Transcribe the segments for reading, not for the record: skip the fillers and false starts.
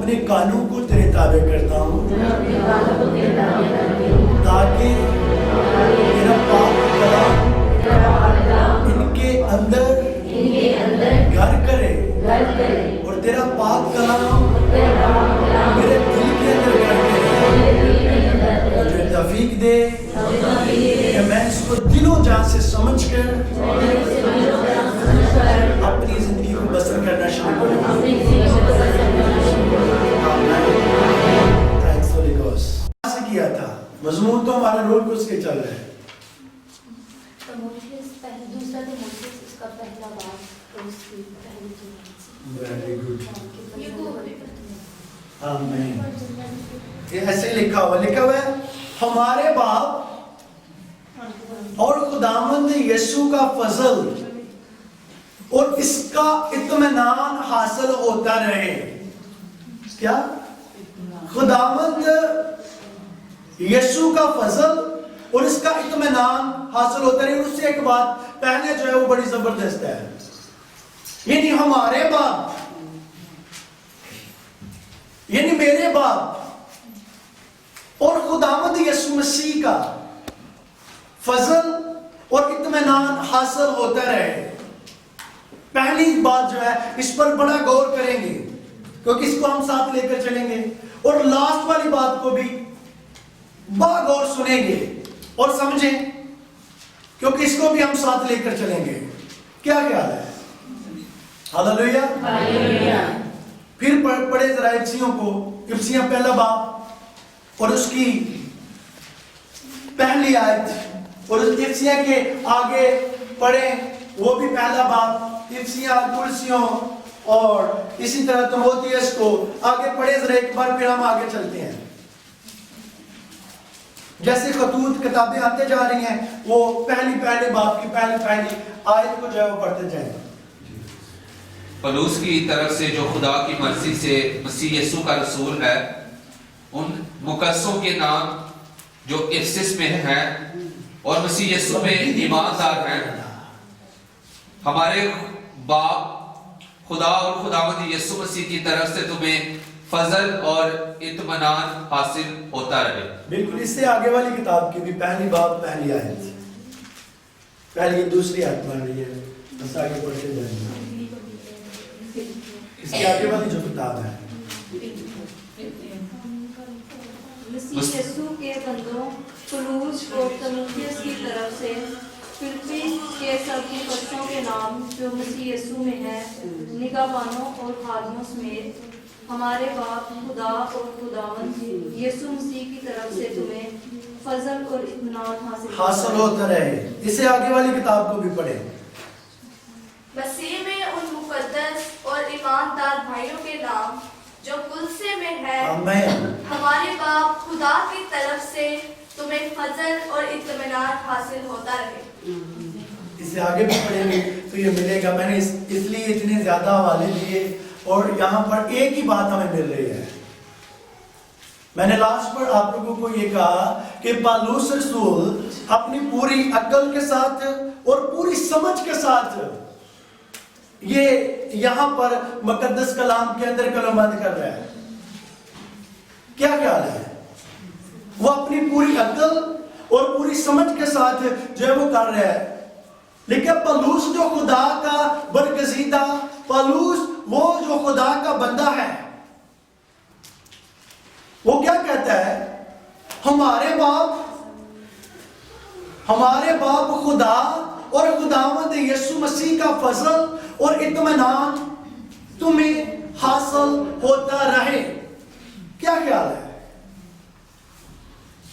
اپنے قانون کو تیرے تابع کرتا ہوں تاکہ میرا پاک کلام ان کے اندر گھر کرے اور تیرا پاک کلام میرے دل کے اندر گھر کرے. مجھے توفیق دے کہ میں اس کو دل و جان سے سمجھ کر اپنی زندگی کو بسر کرنا شروع کروں. کیا تھا مضمون تو ہمارا رول کچھ کے چل رہا ہے. Very good. آمین. یہ ایسے لکھا ہوا ہے ہمارے باپ اور خداوند یسوع کا فضل اور اس کا اطمینان حاصل ہوتا رہے. کیا؟ خداوند یسوع کا فضل اور اس کا اطمینان حاصل ہوتا رہے. اس سے ایک بات پہلے جو ہے وہ بڑی زبردست ہے, یعنی ہمارے باپ یعنی میرے باپ اور خداوند یسوع مسیح کا فضل اور اطمینان حاصل ہوتا رہے. پہلی بات جو ہے اس پر بڑا غور کریں گے کیونکہ اس کو ہم ساتھ لے کر چلیں گے, اور لاسٹ والی بات کو بھی باغور سنیں گے اور سمجھیں کیونکہ اس کو بھی ہم ساتھ لے کر چلیں گے. کیا خیال ہے؟ ہاللویا. پھر پڑھے ذرا افسیوں کو, افسیاں پہلا باب اور اس کی پہلی آیت, اور اس افسیاں کے آگے پڑھیں وہ بھی پہلا باب, افسیاں کرسیوں اور اسی طرح تموتھیوس کو آگے پڑھے ذرا ایک بار, پھر ہم آگے چلتے ہیں. جیسے خطوط کتابیں آتے جا رہی ہیں وہ پہلے باب کی پہلی آیت کو جو ہے وہ پڑھتے جائیں. پولس کی طرف سے جو خدا کی مرضی سے مسیح یسوع کا رسول ہے, ان مقدسوں کے نام جو افسس میں ہیں اور مسیح یسوع میں ایماندار ہیں, ہمارے باپ خدا اور خداوند یسوع مسیح کی طرف سے تمہیں فضل اور اطمینان حاصل ہوتا رہے. بالکل اس سے آگے والی کتاب کی بھی پہلی باب پہلی آیت, پہلی دوسری آیت مان رہی ہے, بس آگے پڑھتے جائیں گے. اس کے آگے والی جو کتاب ہے مسیح یسوع کے بندوں پولس اور تیموتھیوس کی طرف سے فلپی کے سب مقدسوں کے نام جو مسیح یسوع میں ہیں, نگہبانوں اور خادموں سمیت ہمارے باپ خدا اور خداوند یسوع مسیح کی طرف سے تمہیں فضل اور اطمینان حاصل ہوتا رہے. اسے آگے والی کتاب کو بھی پڑھیں. مسیح میں ان مقدس اور ایماندار بھائیوں کے نام جو کلسے میں ہے, ہمارے باپ خدا کی طرف سے تمہیں فضل اور اطمینان حاصل ہوتا رہے. اسے آگے بھی پڑھیں گے تو یہ ملے گا. میں نے اس لیے اتنے زیادہ حوالے دیے اور یہاں پر ایک ہی بات ہمیں مل رہی ہے. میں نے لاسٹ پر آپ لوگوں کو یہ کہا کہ پولس رسول اپنی پوری عقل کے ساتھ اور پوری سمجھ کے ساتھ یہ یہاں پر مقدس کلام کے اندر کلام بند کر رہا ہے. کیا خیال ہے؟ وہ اپنی پوری عقل اور پوری سمجھ کے ساتھ جو ہے وہ کر رہا ہے. لیکن پولس جو خدا کا برگزیدہ, پولس وہ جو خدا کا بندہ ہے, وہ کیا کہتا ہے؟ ہمارے باپ خدا اور خداوند یسوع مسیح کا فضل اور اطمینان تمہیں حاصل ہوتا رہے. کیا خیال ہے؟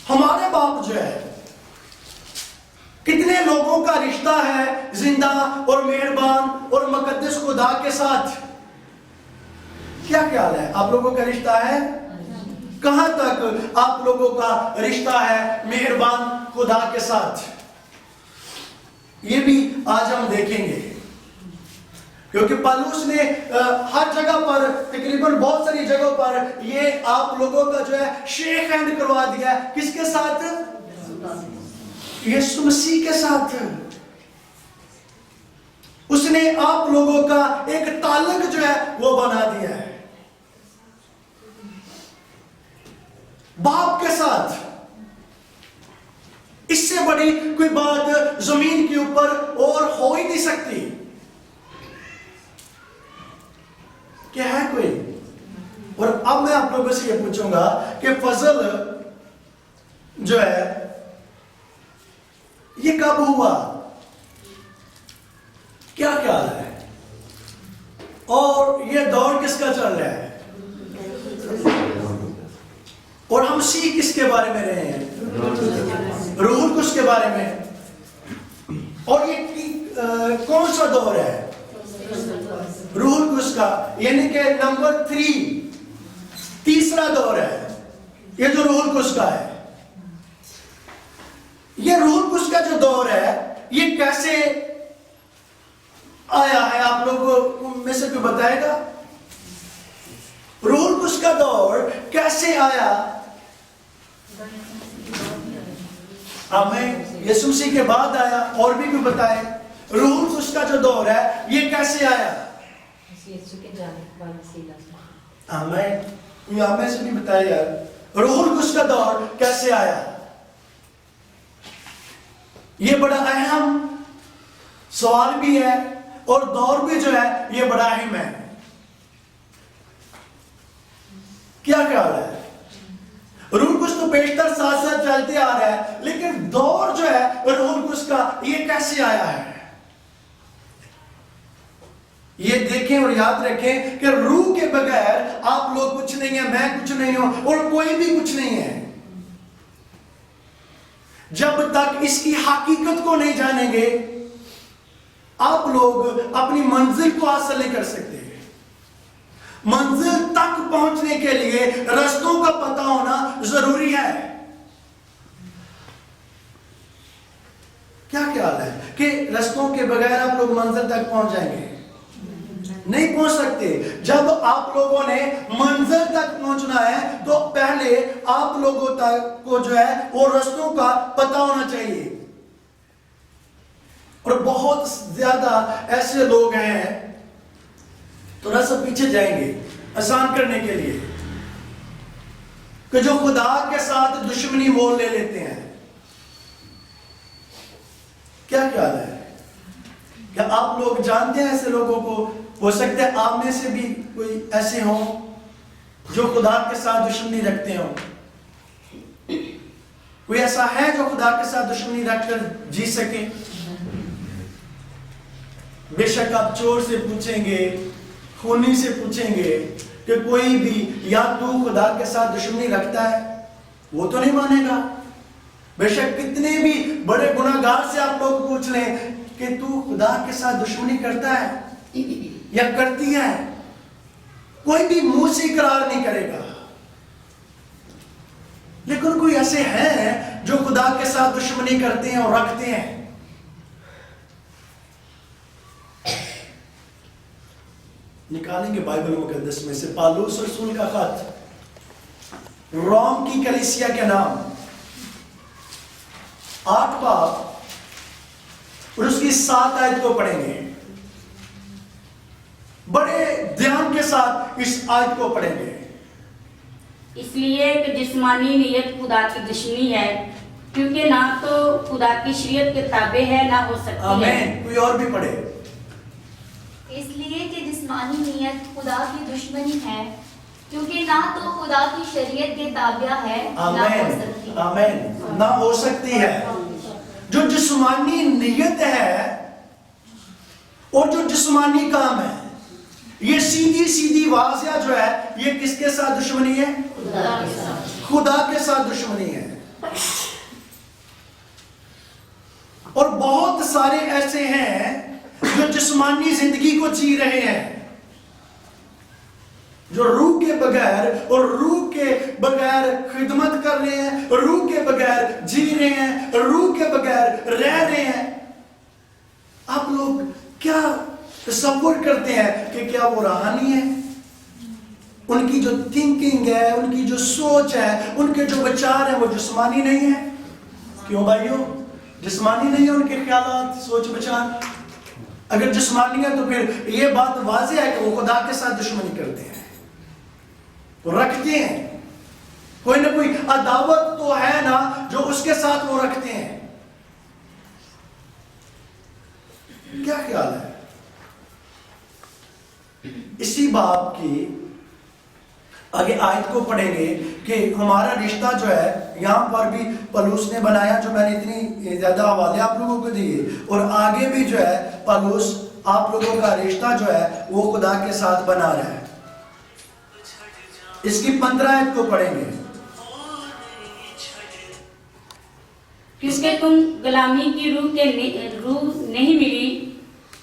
ہمارے باپ جو ہے کتنے لوگوں کا رشتہ ہے زندہ اور مہربان اور مقدس خدا کے ساتھ. کیا خیال ہے؟ آپ لوگوں کا رشتہ ہے؟ کہاں تک آپ لوگوں کا رشتہ ہے مہربان خدا کے ساتھ؟ یہ بھی آج ہم دیکھیں گے کیونکہ پولس نے ہر جگہ پر تقریباً بہت ساری جگہوں پر یہ آپ لوگوں کا جو ہے شیک ہینڈ کروا دیا ہے. کس کے ساتھ؟ یسوع مسیح کے ساتھ. اس نے آپ لوگوں کا ایک تعلق جو ہے وہ بنا دیا ہے. باپ کے ساتھ. اس سے بڑی کوئی بات زمین کے اوپر اور ہو ہی نہیں سکتی. کیا ہے کوئی؟ اور اب میں آپ لوگوں سے یہ پوچھوں گا کہ فضل جو ہے یہ کب ہوا؟ کیا خیال ہے؟ اور یہ دور کس کا چل رہا ہے؟ اور ہم سیکھ کس کے بارے میں رہے ہیں؟ روح القدس کے بارے میں. اور یہ کون سا دور ہے؟ روح القدس کا، یعنی کہ نمبر 3، تیسرا دور ہے یہ جو روح القدس کا ہے. یہ روح القدس کا جو دور ہے یہ کیسے آیا ہے؟ آپ لوگوں میں سے کوئی بتائے گا؟ روح القدس کا دور کیسے آیا؟ ہمیں یسوع مسیح کے بعد آیا. اور بھی کوئی بتائے روح القدس کا جو دور ہے یہ کیسے آیا؟ ہمیں سے بھی بتائے یار روح القدس کا دور کیسے آیا؟ یہ بڑا اہم سوال بھی ہے اور دور بھی جو ہے یہ بڑا اہم ہے. کیا خیال ہے؟ روح القدس تو بیشتر ساتھ ساتھ چلتے آ رہا ہے، لیکن دور جو ہے روح القدس کا یہ کیسے آیا ہے؟ یہ دیکھیں اور یاد رکھیں کہ روح کے بغیر آپ لوگ کچھ نہیں ہیں، میں کچھ نہیں ہوں اور کوئی بھی کچھ نہیں ہے. جب تک اس کی حقیقت کو نہیں جانیں گے آپ لوگ اپنی منزل کو حاصل نہیں کر سکتے. منزل تک پہنچنے کے لیے رستوں کا پتہ ہونا ضروری ہے. کیا خیال ہے کہ رستوں کے بغیر آپ لوگ منزل تک پہنچ جائیں گے؟ نہیں پہنچ سکتے. جب آپ لوگوں نے منزل تک پہنچنا ہے تو پہلے آپ لوگوں تک کو جو ہے وہ رستوں کا پتہ ہونا چاہیے. اور بہت زیادہ ایسے لوگ ہیں تھوڑا سا پیچھے جائیں گے آسان کرنے کے لیے کہ جو خدا کے ساتھ دشمنی مول لے لیتے ہیں. کیا خیال ہے؟ کیا آپ لوگ جانتے ہیں ایسے لوگوں کو؟ ہو سکتا ہے آپ میں سے بھی کوئی ایسے ہوں جو خدا کے ساتھ دشمنی رکھتے ہوں. کوئی ایسا ہے جو خدا کے ساتھ دشمنی رکھ کر جی سکے؟ بے شک آپ چور سے پوچھیں گے، خونی سے پوچھیں گے کہ کوئی بھی یا تو خدا کے ساتھ دشمنی رکھتا ہے، وہ تو نہیں مانے گا. بے شک کتنے بھی بڑے گناہگار سے آپ لوگ پوچھ لیں کہ تو خدا کے ساتھ دشمنی کرتا ہے یا کرتی ہے، کوئی بھی منہ سے اقرار نہیں کرے گا. لیکن کوئی ایسے ہیں جو خدا کے ساتھ دشمنی کرتے ہیں اور رکھتے ہیں. نکالیں گے بائبل مقدس میں سے پالوس رسول کا خط روم کی کلیسیا کے نام 8 باب اور اس کی 7 آیت کو پڑھیں گے. بڑے دھیان کے ساتھ اس آیت کو پڑھیں گے. اس لیے کہ جسمانی نیت خدا کی دشمنی ہے، کیونکہ نہ تو خدا کی شریعت کے تابع ہے نہ ہو سکتی ہے. آمین. کوئی اور بھی پڑھے. اس لیے کہ جسمانی نیت خدا کی دشمنی ہے، کیونکہ نہ تو خدا کی شریعت کے تابع ہے نہ ہو سکتی. آمین. نہ ہو سکتی ہے. جو جسمانی نیت ہے اور جو جسمانی کام ہے یہ سیدھی سیدھی واضح جو ہے یہ کس کے ساتھ دشمنی ہے؟ خدا کے ساتھ دشمنی ہے. اور بہت سارے ایسے ہیں جو جسمانی زندگی کو جی رہے ہیں، جو روح کے بغیر اور روح کے بغیر خدمت کر رہے ہیں، روح کے بغیر جی رہے ہیں، روح کے بغیر رہ رہے ہیں. آپ لوگ کیا تصور کرتے ہیں کہ کیا وہ روحانی ہے؟ ان کی جو تھنکنگ ہے، ان کی جو سوچ ہے، ان کے جو وچار ہیں وہ جسمانی نہیں ہے؟ کیوں بھائیو؟ جسمانی نہیں ہے ان کے خیالات، سوچ وچار؟ اگر جسمانی ہے تو پھر یہ بات واضح ہے کہ وہ خدا کے ساتھ دشمنی کرتے ہیں، وہ رکھتے ہیں. کوئی نہ کوئی عداوت تو ہے نا جو اس کے ساتھ وہ رکھتے ہیں. کیا خیال ہے؟ اسی بات کی آگے آیت کو پڑھیں گے کہ ہمارا رشتہ جو ہے یہاں پر بھی پولس نے بنایا, جو میں نے اتنی زیادہ حوالے آپ لوگوں کو دیے, اور آگے بھی جو ہے پولس آپ لوگوں کا رشتہ جو ہے وہ خدا کے ساتھ بنا رہا ہے. اس کی 15 آیت کو پڑھیں گے. کیونکہ تم غلامی کی روح نہیں ملی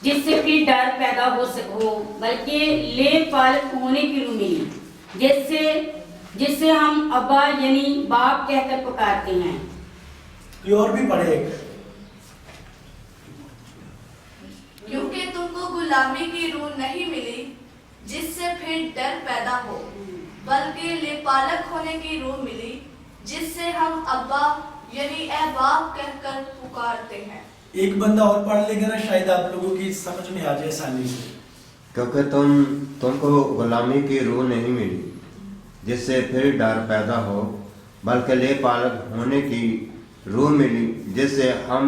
جس سے پھر ڈر پیدا ہو بلکہ لے پالک ہونے کی روح ملی جس سے ہم ابا یعنی باپ کہہ کر پکارتے ہیں. یہ اور بھی پڑھے. کیونکہ تم کو غلامی کی روح نہیں ملی جس سے پھر ڈر پیدا ہو بلکہ لے پالک ہونے کی روح ملی جس سے ہم ابا یعنی اے باپ کہہ کر پکارتے ہیں. ایک بندہ اور پڑھ لے گا نا, شاید آپ لوگوں کی سمجھ میں آ جائے آسانی سے. کیونکہ تم کو غلامی کی روح نہیں ملی جس سے پھر ڈر پیدا ہو بلکہ لے پالک ہونے کی روح ملی جس سے ہم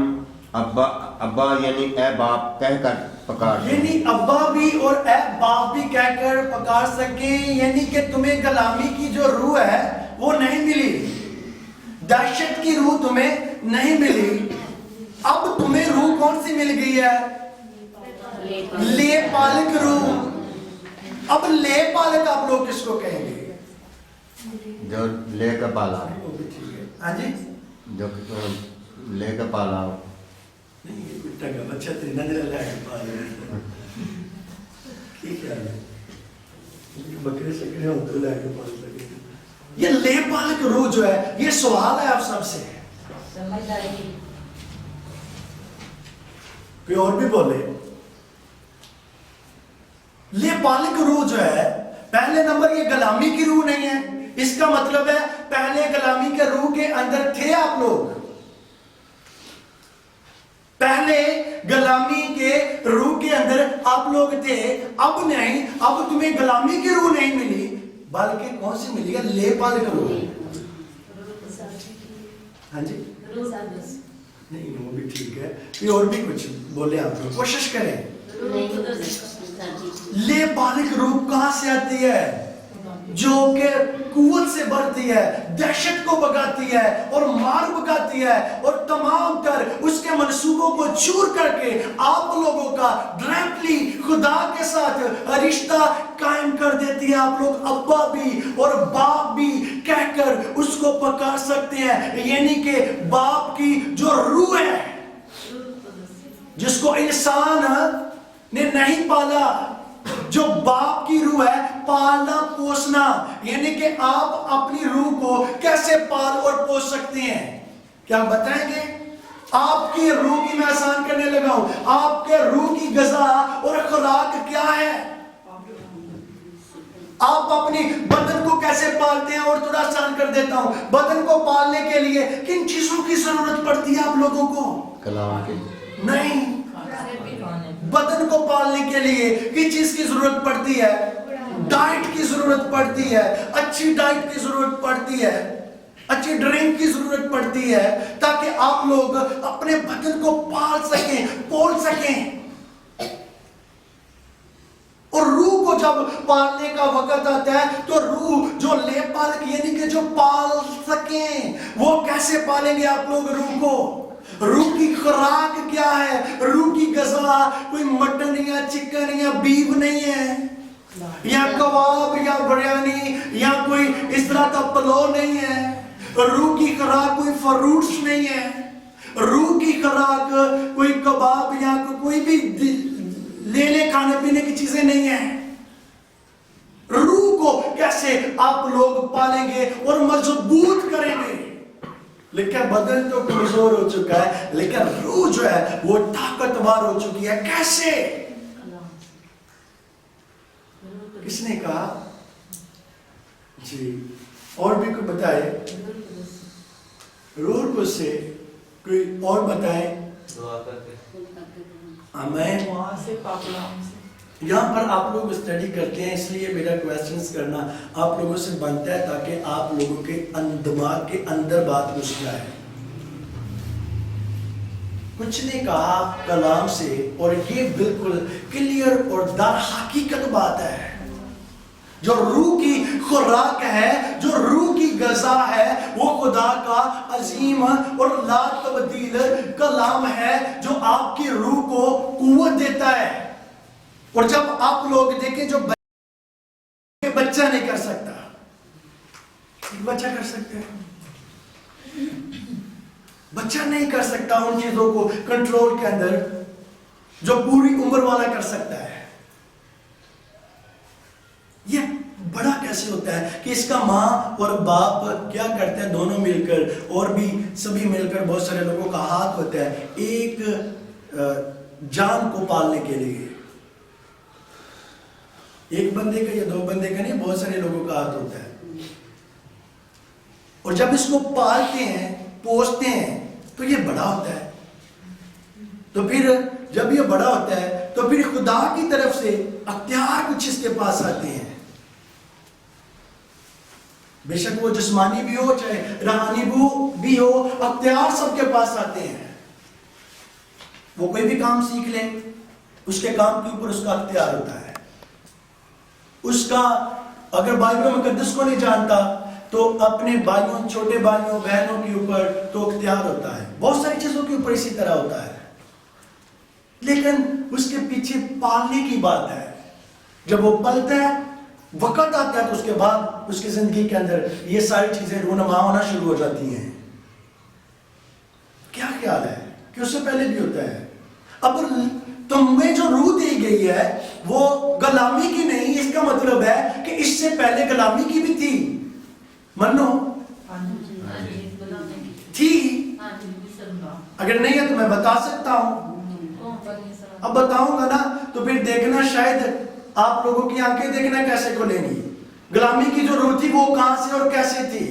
ابا یعنی اے باپ کہہ کر پکارتے ہیں. یعنی ابا بھی اور اے باپ بھی کہہ کر پکار سکیں, یعنی کہ تمہیں غلامی کی جو روح ہے وہ نہیں ملی, دہشت کی روح تمہیں نہیں ملی. اب تمہیں روح کون سی مل گئی ہے؟ لے پالک روح. اب لے پالک آپ لوگ کس کو کہیں گے؟ جو لے کر پالا, ہاں جی, جو لے کر پالا. بچہ تین بکرے سکرے ہوں تو لے کے پال سکے. یہ لے پالک روح جو ہے, یہ سوال ہے آپ سب سے. کوئی اور بھی بولے. لے پالک روح جو ہے, پہلے نمبر یہ غلامی کی روح نہیں ہے. اس کا مطلب ہے پہلے غلامی کے روح کے اندر تھے آپ لوگ, پہلے غلامی کے روح کے اندر آپ لوگ تھے. اب نہیں, اب تمہیں غلامی کی روح نہیں ملی بلکہ کون سی ملی ہے؟ لے پالک روح. ہاں جی, نہیں وہ بھی ٹھیک ہے. یہ اور بھی کچھ بولے آپ لوگ, کوشش کریں. لے پالک روح کہاں سے آتی ہے؟ جو کہ قوت سے بڑھتی ہے, دہشت کو بگاتی ہے اور مار بگاتی ہے اور تمام تر اس کے منصوبوں کو چور کر کے آپ لوگوں کا ڈائریکٹلی خدا کے ساتھ رشتہ قائم کر دیتی ہے. آپ لوگ ابا بھی اور باپ بھی کہہ کر اس کو پکار سکتے ہیں. یعنی کہ باپ کی جو روح ہے, جس کو انسان نے نہیں پالا, جو باپ کی روح ہے, پالنا پوسنا, یعنی کہ آپ اپنی روح کو کیسے پال اور پوس سکتے ہیں؟ کیا بتائیں گے؟ آپ کی روح کی میں آسان کرنے لگا ہوں. آپ کے روح کی غذا اور خوراک کیا ہے؟ آپ اپنی بدن کو کیسے پالتے ہیں؟ اور تھوڑا آسان کر دیتا ہوں. بدن کو پالنے کے لیے کن چیزوں کی ضرورت پڑتی ہے آپ لوگوں کو؟ کلام کی نہیں. بدن کو پالنے کے لیے کس چیز کی ضرورت پڑتی ہے؟ ڈائٹ کی ضرورت پڑتی ہے, اچھی ڈائٹ کی ضرورت پڑتی ہے, اچھی ڈرنک کی ضرورت پڑتی ہے, تاکہ آپ لوگ اپنے بدن کو پال سکیں, پول سکیں. اور روح کو جب پالنے کا وقت آتا ہے تو روح جو لے پالک یعنی کہ جو پال سکیں, وہ کیسے پالیں گے آپ لوگ روح کو؟ روح کی خوراک کیا ہے؟ روح کی غذا کوئی مٹن یا چکن یا بیف نہیں ہے, یا کباب یا بریانی یا کوئی اس طرح کا پلو نہیں ہے. روح کی خوراک کوئی فروٹس نہیں ہے. روح کی خوراک کوئی کباب یا کوئی بھی لینے کھانے پینے کی چیزیں نہیں ہیں. روح کو کیسے آپ لوگ پالیں گے اور مضبوط کریں گے؟ لیکن بدن تو کمزور ہو چکا ہے, لیکن روح جو ہے وہ طاقتور ہو چکی ہے. کیسے؟ کس نے کہا؟ جی, اور بھی کوئی بتائے. روح کو سے کوئی اور بتائے. آمین. وہاں سے پاکلام سے یہاں پر آپ لوگ اسٹڈی کرتے ہیں، اس لیے میرا کویسچنز کرنا آپ لوگوں سے بنتا ہے تاکہ آپ لوگوں کے دماغ کے اندر بات گھس جائے. کچھ نے کہا کلام سے، اور یہ بالکل کلیئر اور در حقیقت بات ہے. جو روح کی خوراک ہے، جو روح کی غذا ہے، وہ خدا کا عظیم اور لا تبدیل کلام ہے جو آپ کی روح کو قوت دیتا ہے. اور جب آپ لوگ دیکھیں جو بچہ نہیں کر سکتا، بچہ کر سکتے ہیں، بچہ نہیں کر سکتا ان چیزوں کو کنٹرول کے اندر جو پوری عمر والا کر سکتا ہے. یہ بڑا کیسے ہوتا ہے کہ اس کا ماں اور باپ کیا کرتے ہیں، دونوں مل کر اور بھی سبھی مل کر، بہت سارے لوگوں کا ہاتھ ہوتا ہے ایک جان کو پالنے کے لیے. ایک بندے کا یا دو بندے کا نہیں، بہت سارے لوگوں کا ہاتھ ہوتا ہے. اور جب اس کو پالتے ہیں، پوستے ہیں، تو یہ بڑا ہوتا ہے. تو پھر جب یہ بڑا ہوتا ہے تو پھر خدا کی طرف سے اختیار کچھ اس کے پاس آتے ہیں. بے شک وہ جسمانی بھی ہو چاہے روحانی بھی ہو، اختیار سب کے پاس آتے ہیں. وہ کوئی بھی کام سیکھ لیں، اس کے کام کے اوپر اس کا اختیار ہوتا ہے. اس کا اگر بائبل مقدس کو نہیں جانتا تو اپنے بھائیوں، چھوٹے بھائیوں، بہنوں کے اوپر تو اختیار ہوتا ہے. بہت ساری چیزوں کے اوپر اسی طرح ہوتا ہے. لیکن اس کے پیچھے پالنے کی بات ہے. جب وہ پلتا ہے، وقت آتا ہے، تو اس کے بعد اس کی زندگی کے اندر یہ ساری چیزیں رونما ہونا شروع ہو جاتی ہیں. کیا خیال ہے کہ اس سے پہلے بھی ہوتا ہے؟ اب تمہیں جو روح دی گئی ہے وہ غلامی کی نہیں. اس کا مطلب ہے کہ اس سے پہلے غلامی کی بھی تھی. منو تھی؟ اگر نہیں ہے تو میں بتا سکتا ہوں. اب بتاؤں گا نا تو پھر دیکھنا، شاید آپ لوگوں کی آنکھیں دیکھنا کیسے کھلیں گی. غلامی کی جو روح تھی وہ کہاں سے اور کیسے تھی؟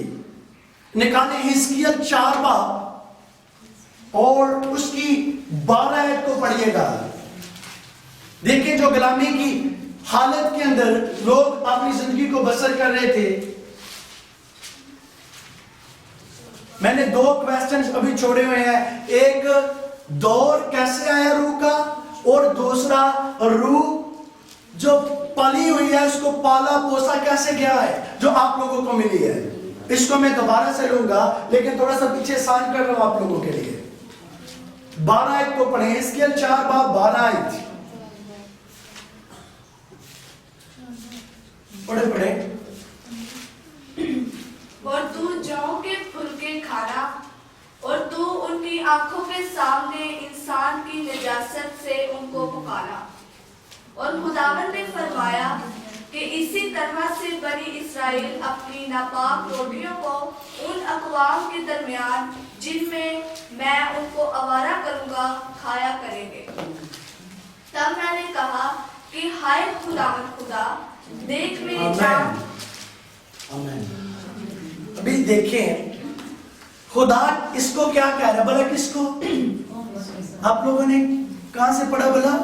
نکالے حزقیل 4 باب اور اس کی 12 آیت کو پڑھیے گا. دیکھیں جو غلامی کی حالت کے اندر لوگ اپنی زندگی کو بسر کر رہے تھے. میں نے 2 کویسچنز ابھی چھوڑے ہوئے ہیں. ایک دور کیسے آیا روح کا، اور دوسرا روح جو پلی ہوئی ہے اس کو پالا پوسا کیسے گیا ہے جو آپ لوگوں کو ملی ہے. اس کو میں دوبارہ سے لوں گا لیکن تھوڑا سا پیچھے سان کر رہا ہوں آپ لوگوں کے لیے. 12 آیت کو پڑھیں، حزقیل 4 باب 12 آیت پڑھے. اور تو جاؤں کے پھلکے کھانا، اور تو ان کی آنکھوں کے سامنے انسان کی نجاست سے ان کو پکارا. اور خداوند نے فرمایا کہ اسی طرح سے بنی اسرائیل اپنی ناپاک روٹیوں کو ان اقوام کے درمیان جن میں ان کو آوارہ کروں گا کھایا کریں گے. تب میں نے کہا کہ ہائے خداوند خدا، دیکھ میری جان. آمین. ابھی دیکھیں خدا اس کو کیا کہہ رہا ہے بھلا، کس کو؟ آپ لوگوں نے کہاں سے پڑھا بھلا؟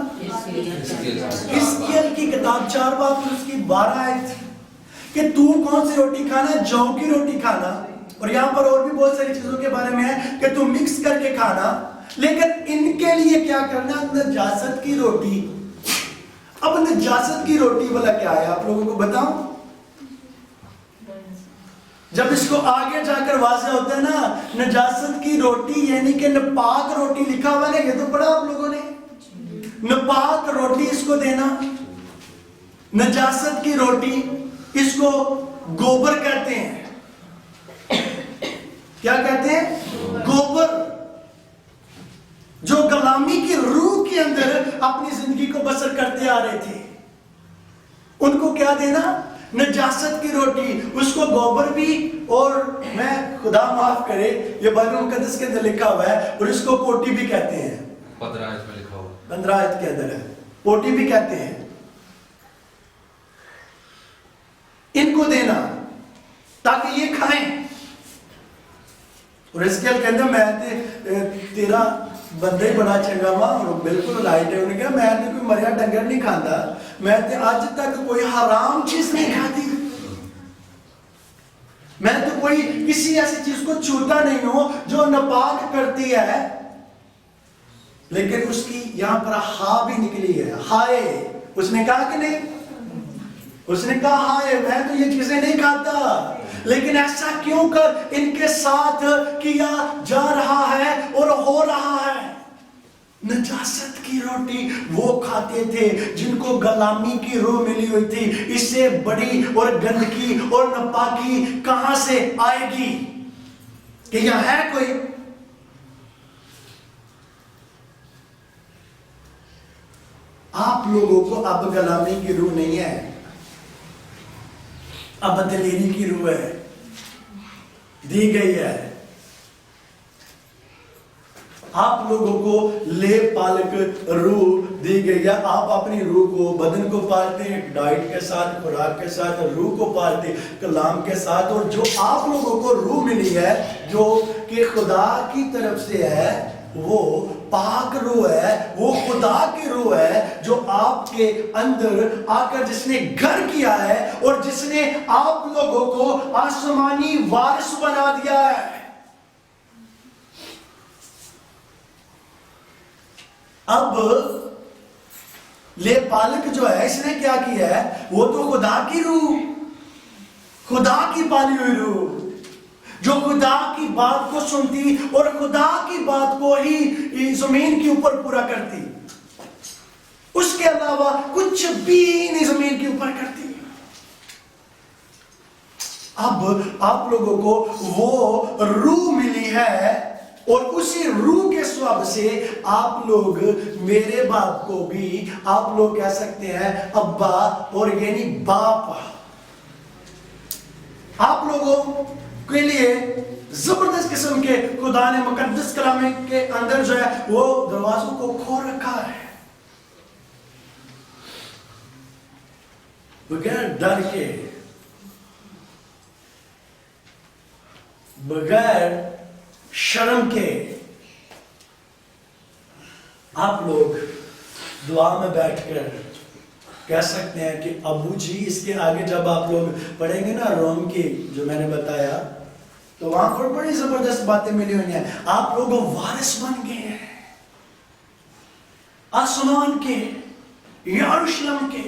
حزقیل کی کتاب 4 باب اور اس کی 12 آیت کہ تو کون سی روٹی کھانا؟ جو کی روٹی کھانا. اور یہاں پر اور بھی بہت ساری چیزوں کے بارے میں ہے کہ تو مکس کر کے کھانا. لیکن ان کے لیے کیا کرنا؟ نجاست کی روٹی. اب نجاست کی روٹی بھلا کیا ہے آپ لوگوں کو بتاؤں؟ جب اس کو آگے جا کر واضح ہوتا ہے نا، نجاست کی روٹی یعنی کہ نپاک روٹی لکھا ہوا ہے. یہ تو پڑھا آپ لوگوں نے، نپاک روٹی اس کو دینا. نجاست کی روٹی اس کو گوبر کہتے ہیں. کیا کہتے ہیں؟ گوبر. جو غلامی کی روح کے اندر اپنی زندگی کو بسر کرتے آ رہے تھے، ان کو کیا دینا؟ نجاست کی روٹی. اس کو گوبر بھی، اور میں خدا معاف کرے یہ بائبل مقدس کے اندر لکھا ہوا ہے، اور اس کو پوٹی بھی کہتے ہیں. 15 آیت میں لکھا ہوا، 15 آیت کے اندر ہے، پوٹی بھی کہتے ہیں. ان کو دینا تاکہ یہ کھائیں. اور حزقیل کے اندر میں 13 بندہ ہی بڑا چنگا وا اور بالکل رائٹ ہے. انہیں کہا میں تو کوئی مریا ڈنگر نہیں کھانا, میں تو آج تک کوئی حرام چیز نہیں کھاتی, میں تو کوئی کسی ایسی چیز کو چھوتا نہیں ہوں جو ناپاک کرتی ہے. لیکن اس کی یہاں پر ہا بھی نکلی ہے, ہائے. اس نے کہا کہ نہیں, اس نے کہا ہائے میں تو یہ چیزیں نہیں کھاتا. لیکن ایسا کیوں کر ان کے ساتھ کیا جا رہا ہے اور ہو رہا ہے؟ نجاست کی روٹی وہ کھاتے تھے جن کو غلامی کی روح ملی ہوئی تھی. اس سے بڑی اور گندگی اور ناپاکی کہاں سے آئے گی؟ کہ یہاں ہے کوئی؟ آپ لوگوں کو اب غلامی کی روح نہیں ہے, اب دلیری کی روح ہے, دی گئی ہے. آپ لوگوں کو لے پالک روح دی گئی ہے. آپ اپنی روح کو, بدن کو پالتے ہیں ڈائٹ کے ساتھ, خوراک کے ساتھ, روح کو پالتے ہیں کلام کے ساتھ. اور جو آپ لوگوں کو روح ملی ہے جو کہ خدا کی طرف سے ہے, وہ پاک روح ہے, وہ خدا کی روح ہے جو آپ کے اندر آ کر جس نے گھر کیا ہے اور جس نے آپ لوگوں کو آسمانی وارث بنا دیا ہے. اب لے پالک جو ہے اس نے کیا کیا ہے, وہ تو خدا کی روح, خدا کی پالی ہوئی روح جو خدا کی بات کو سنتی اور خدا کی بات کو ہی زمین کے اوپر پورا کرتی, اس کے علاوہ کچھ بھی نہیں زمین کے اوپر کرتی. اب آپ لوگوں کو وہ روح ملی ہے اور اسی روح کے سبب سے آپ لوگ میرے باپ کو بھی آپ لوگ کہہ سکتے ہیں ابا, اور یعنی باپ. آپ لوگوں کے لیے زبردست قسم کے خدا نے مقدس کلام کے اندر جو ہے وہ دروازوں کو کھول رکھا ہے, بغیر ڈر کے, بغیر شرم کے. آپ لوگ دعا میں بیٹھ کر کہہ سکتے ہیں کہ ابو جی. اس کے آگے جب آپ لوگ پڑھیں گے نا روم کی جو میں نے بتایا, تو وہاں پر بڑی زبردست باتیں ملی ہوئی ہیں. آپ لوگ وارث بن گئے ہیں آسمان کے, یروشلم کے.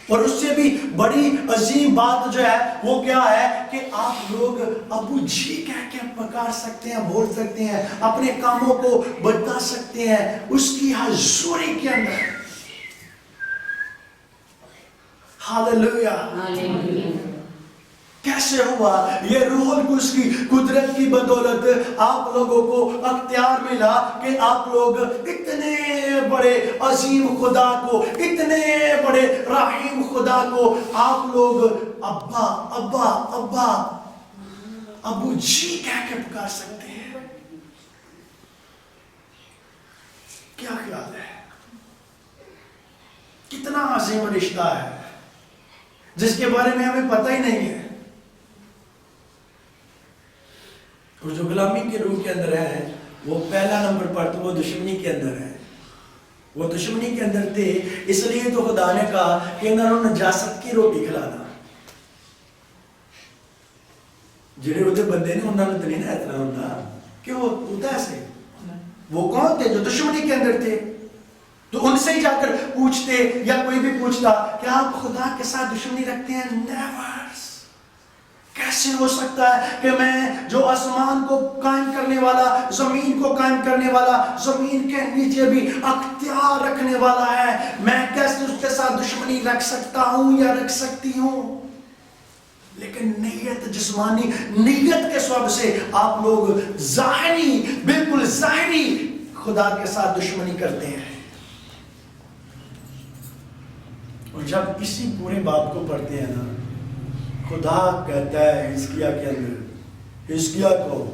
اور اس سے بھی بڑی عظیم بات جو ہے وہ کیا ہے کہ آپ لوگ ابو جی کہہ کے پکار سکتے ہیں, بول سکتے ہیں, اپنے کاموں کو بتا سکتے ہیں اس کی حضوری کے اندر. ہاللویا. کیسے ہوا؟ یہ روح القدس کی قدرت کی بدولت آپ لوگوں کو اختیار ملا کہ آپ لوگ اتنے بڑے عظیم خدا کو, اتنے بڑے رحیم خدا کو آپ لوگ ابا ابا ابا ابو جی کہہ کے پکار سکتے ہیں. کیا خیال ہے؟ کتنا عظیم رشتہ ہے جس کے بارے میں ہمیں پتہ ہی نہیں ہے. اور جو غلامی کے روح کے اندر ہے وہ پہلا نمبر پر تو وہ دشمنی کے اندر ہے. وہ دشمنی کے اندر تھے, اس لیے تو خدا نے کہا کہ انہوں نے نجاست کی روٹی کھلانا. جڑے ہوتے بندے نے انہوں نے تو نہیں اتنا ہوتا کہ وہ ہوتا ایسے. وہ کون تھے جو دشمنی کے اندر تھے؟ تو ان سے ہی جا کر پوچھتے یا کوئی بھی پوچھتا کہ آپ خدا کے ساتھ دشمنی رکھتے ہیں. نیور. کیسے ہو سکتا ہے کہ میں جو آسمان کو قائم کرنے والا, زمین کو قائم کرنے والا, زمین کے نیچے بھی اختیار رکھنے والا ہے, میں کیسے اس کے ساتھ دشمنی رکھ سکتا ہوں یا رکھ سکتی ہوں؟ لیکن نیت, جسمانی نیت کے سبب سے آپ لوگ ظاہری, بالکل ظاہری خدا کے ساتھ دشمنی کرتے ہیں. اور جب اسی پورے بات کو پڑھتے ہیں نا, خدا کہتا ہے حزقیاہ کے اندر, حزقیاہ کو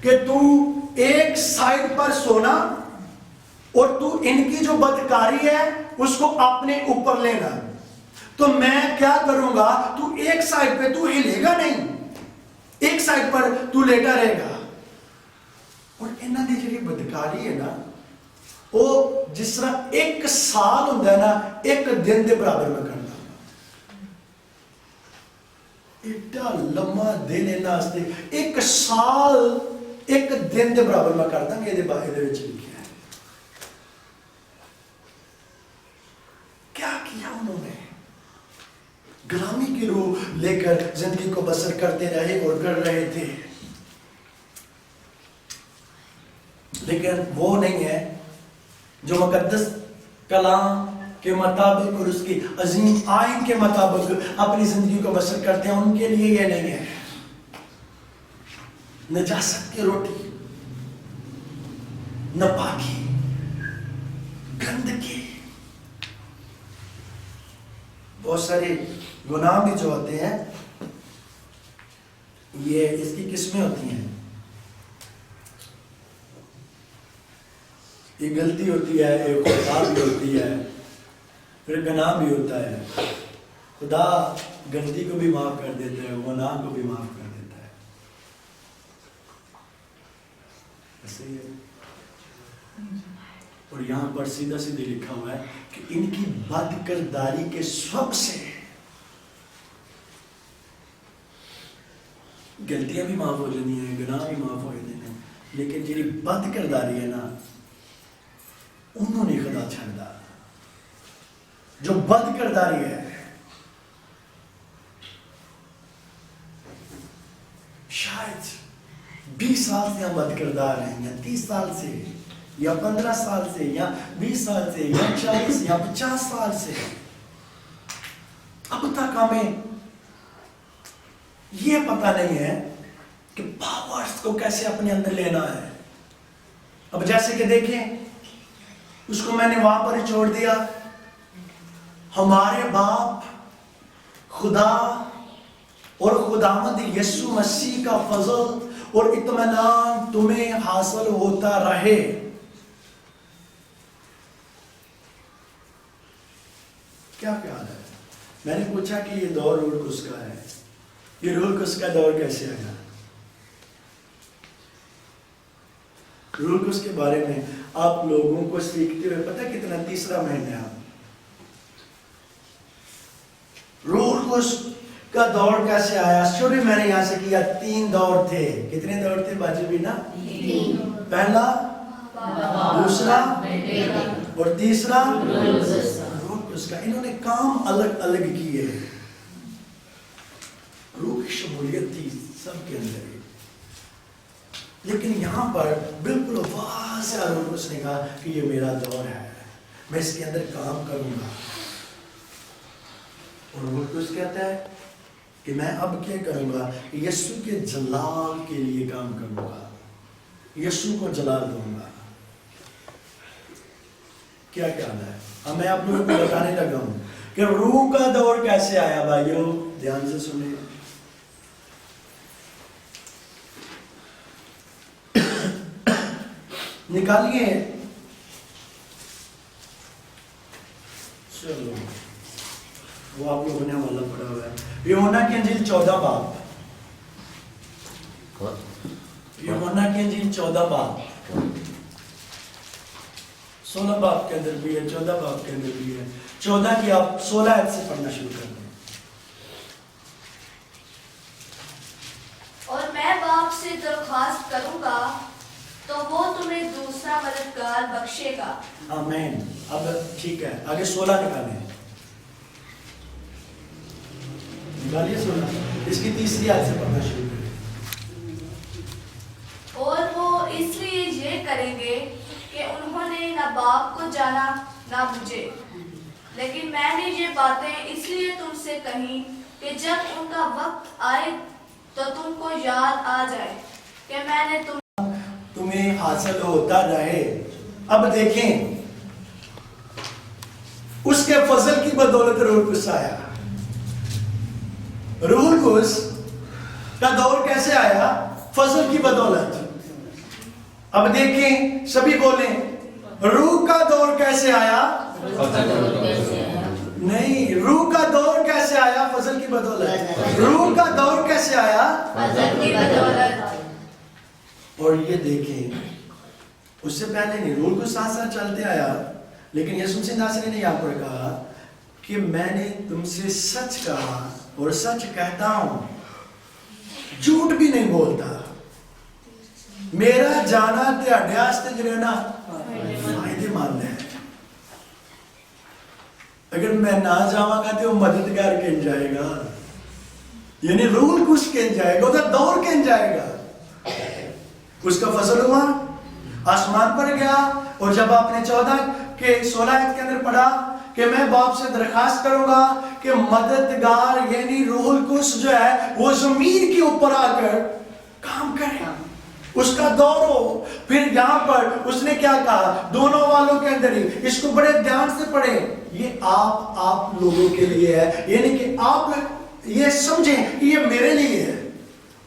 کہ تو ایک سائڈ پر سونا اور تو ان کی جو بدکاری ہے اس کو اپنے اوپر لینا. تو میں کیا کروں گا, تو ایک سائڈ پہ تو ہلے گا نہیں, ایک سائڈ پر تو لیٹا رہے گا. اور انہاں دی جڑی بدکاری ہے نا وہ جس طرح ایک سال ہوتا ہے نا ایک دن دے برابر میں کرنا ایڈا لمبا دن انہاں واسطے ایک سال ایک دن دے برابر میں کردا یہ دے باہر دے وچ لکھیا ہے کیا کیا انہوں نے غلامی کی روح لے کر زندگی کو بسر کرتے رہے اور کر رہے تھے لیکن وہ نہیں ہے جو مقدس کلام کے مطابق اور اس کی عظیم آئین کے مطابق اپنی زندگی کو بسر کرتے ہیں ان کے لیے یہ نہیں ہے نجاست کی روٹی ناپاکی گندگی بہت سارے گناہ بھی جو ہوتے ہیں یہ اس کی قسمیں ہوتی ہیں یہ غلطی ہوتی ہے ایک خطا بھی ہوتی ہے پھر گناہ بھی ہوتا ہے خدا غلطی کو بھی معاف کر دیتا ہے گناہ کو بھی معاف کر دیتا ہے ایسے ہی ہے اور یہاں پر سیدھا سیدھے لکھا ہوا ہے کہ ان کی بد کرداری کے سب سے غلطیاں بھی معاف ہو جانی ہیں گناہ بھی معاف ہو جانے ہیں لیکن جی بد کرداری ہے نا انہوں نے خدا چھڑ دا جو بد کرداری ہے شاید 20 سال سے ہم بد کردار ہیں یا 30 سال سے یا 15 سال سے یا 20 سال سے یا 40 یا 50 سال سے اب تک ہمیں یہ پتہ نہیں ہے کہ پاورز کو کیسے اپنے اندر لینا ہے اب جیسے کہ دیکھیں اس کو میں نے وہاں پر ہی چھوڑ دیا ہمارے باپ خدا اور خداوند یسوع مسیح کا فضل اور اطمینان تمہیں حاصل ہوتا رہے کیا خیال ہے میں نے پوچھا کہ یہ دور رول کس کا ہے یہ رول کس کا دور کیسے آیا رول کس کے بارے میں آپ لوگوں کو سیکھتے ہوئے پتہ کتنا تیسرا مہینہ ہے رول کس کا دور کیسے آیا شروع میں نے یہاں سے کیا 3 دور تھے کتنے دور تھے باجی بھی نا پہلا دوسرا اور تیسرا رول کس کا انہوں نے کام الگ الگ کیے روح کی شمولیت تھی سب کے اندر لیکن یہاں پر بالکل واضح روح اس نے کہا کہ یہ میرا دور ہے میں اس کے اندر کام کروں گا اور روح اس کہتا ہے کہ میں اب کیا کروں گا یسوع کے جلال کے لیے کام کروں گا یسوع کو جلال دوں گا کیا خیال ہے اب میں آپ لوگوں کو بتانے لگا ہوں کہ روح کا دور کیسے آیا بھائیوں دھیان سے سنیں نکالیے چلو وہ آپ لوگوں نے حوالہ پڑھا ہوا ہے یوحنا کی انجیل 14 باب یوحنا کی انجیل 14 باب 16 باب کے اندر بھی ہے 14 باب کے اندر بھی ہے 14 کی آپ 16 آیت سے پڑھنا شروع کر دیں اور میں باپ سے درخواست کروں گا تو وہ تمہیں دوسرا مددگار بخشے گا آمین اب ٹھیک ہے آگے 16 نکالیں نکالیے 16 اس کی تیسری آیت سے پڑھنا شروع کریں اور وہ اس لیے یہ کریں گے کہ انہوں نے نہ باپ کو جانا نہ مجھے لیکن میں نے یہ باتیں اس لیے تم سے کہیں کہ جب ان کا وقت آئے تو تم کو یاد آ جائے کہ میں نے تمہیں حاصل ہوتا رہے اب دیکھیں اس کے فضل کی بدولت روح القدس آیا روح القدس کا دور کیسے آیا فضل کی بدولت اب دیکھیں سبھی بولیں روح کا دور کیسے آیا نہیں روح کا دور کیسے آیا فضل کی بدولت روح کا دور کیسے آیا فضل کی بدولت اور یہ دیکھیں اس سے پہلے نہیں، رول کو ساتھ ساتھ چلتے آیا، لیکن یسوع مسیح ناصری نے یہاں پر کہا کہ میں نے تم سے سچ کہا اور سچ کہتا ہوں، جھوٹ بھی نہیں بولتا، میرا جانا تہاڈے واسطے جو ہے نا فائدے مند ہے۔ اگر میں نہ جاواں گا تو وہ مددگار کہیں جائے گا، یعنی رول کچھ کہیں جائے گا، ادھر دور کہیں جائے گا۔ اس کا فضل ہوا، آسمان پر گیا، اور جب آپ نے 14 کے 16 آیت کے اندر پڑھا کہ میں باپ سے درخواست کروں گا کہ مددگار یعنی روح القدس جو ہے وہ زمین کے اوپر آ کر کام کرے، اس کا دور ہو۔ پھر یہاں پر اس نے کیا کہا دونوں والوں کے اندر ہی، اس کو بڑے دھیان سے پڑھیں، یہ آپ لوگوں کے لیے ہے، یعنی کہ آپ یہ سمجھیں کہ یہ میرے لیے ہے۔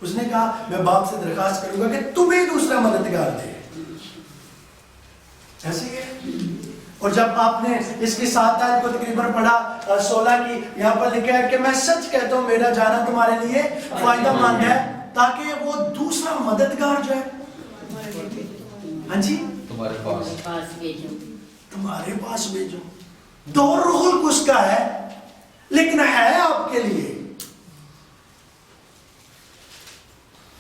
اس نے کہا میں باپ سے درخواست کروں گا کہ تمہیں دوسرا مددگار دے، ایسے ہی ہے۔ اور جب آپ نے اس کی 7 آیت کو تقریباً پڑھا 16 کی، یہاں پر لکھا ہے کہ میں سچ کہتا ہوں میرا جانا تمہارے لیے فائدہ مند ہے، تاکہ وہ دوسرا مددگار جو ہے ہاں جی تمہارے پاس بھیجو۔ دور روح القدس کا ہے لیکن ہے آپ کے لیے۔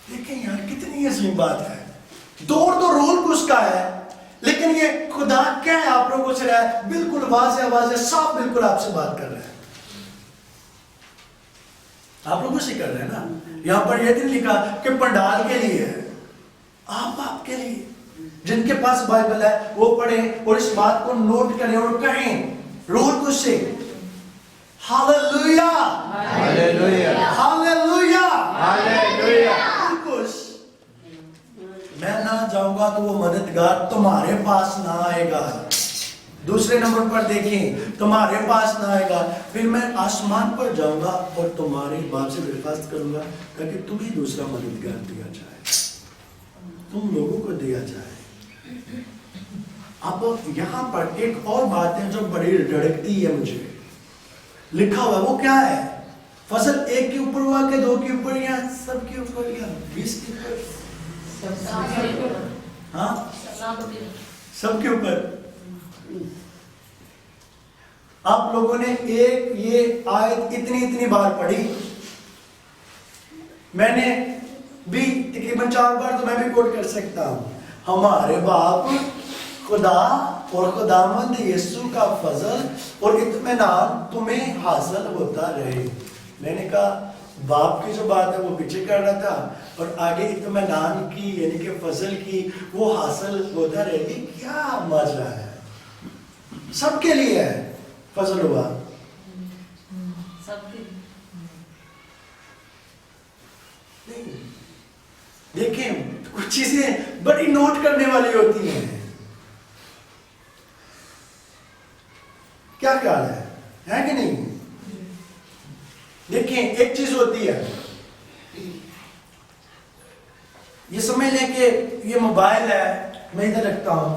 دیکھیں یار کتنی عظیم بات ہے، دور تو روح القدس کا ہے لیکن یہ خدا کیا ہے آپ لوگوں سے رہا ہے، بالکل واضح صاف بالکل آپ سے بات کر رہا ہے، آپ لوگوں سے کر رہے ہیں نا۔ یہاں پر یہ نہیں لکھا کہ پنڈال کے لیے ہے، آپ کے لیے۔ جن کے پاس بائبل ہے وہ پڑھیں اور اس بات کو نوٹ کریں اور کہیں روح القدس سے ہاللویا ہاللویا ہاللویا ہاللویا۔ میں نہ جاؤں گا تو وہ مددگار تمہارے پاس نہ آئے گا۔ دوسرے نمبر پر دیکھیں تمہارے پاس نہ آئے گا، پھر میں آسمان پر جاؤں گا اور تمہارے باپ سے درخواست کروں گا تاکہ تمہیں دوسرا مددگار دیا جائے، تم لوگوں کو دیا جائے۔ اب یہاں پر ایک اور بات ہے جو بڑی ڈڑکتی ہے مجھے، لکھا ہوا وہ کیا ہے؟ فضل 1 کے اوپر ہوا کہ 2 کے اوپر یا سب کے اوپر یا 20 کے اوپر؟ ہاں سب کے اوپر۔ آپ لوگوں نے ایک یہ آیت اتنی بار پڑھی، میں نے بھی تقریباً 4 بار، تو میں بھی کوٹ کر سکتا ہوں، ہمارے باپ خدا اور خداوند یسوع کا فضل اور اطمینان تمہیں حاصل ہوتا رہے۔ میں نے کہا باپ کی جو بات ہے وہ پیچھے کر رہا تھا، اور آگے اطمینان کی یعنی کہ فضل کی وہ حاصل ہوتا رہے گی۔ کیا ماجرا ہے، سب کے لیے ہے فضل ہوا۔ دیکھیں کچھ چیزیں بڑی نوٹ کرنے والی ہوتی ہیں۔ کیا خیال ہے کہ نہیں؟ دیکھیں ایک چیز ہوتی ہے، یہ سمجھ لیں کہ یہ موبائل ہے، میں ادھر رکھتا ہوں،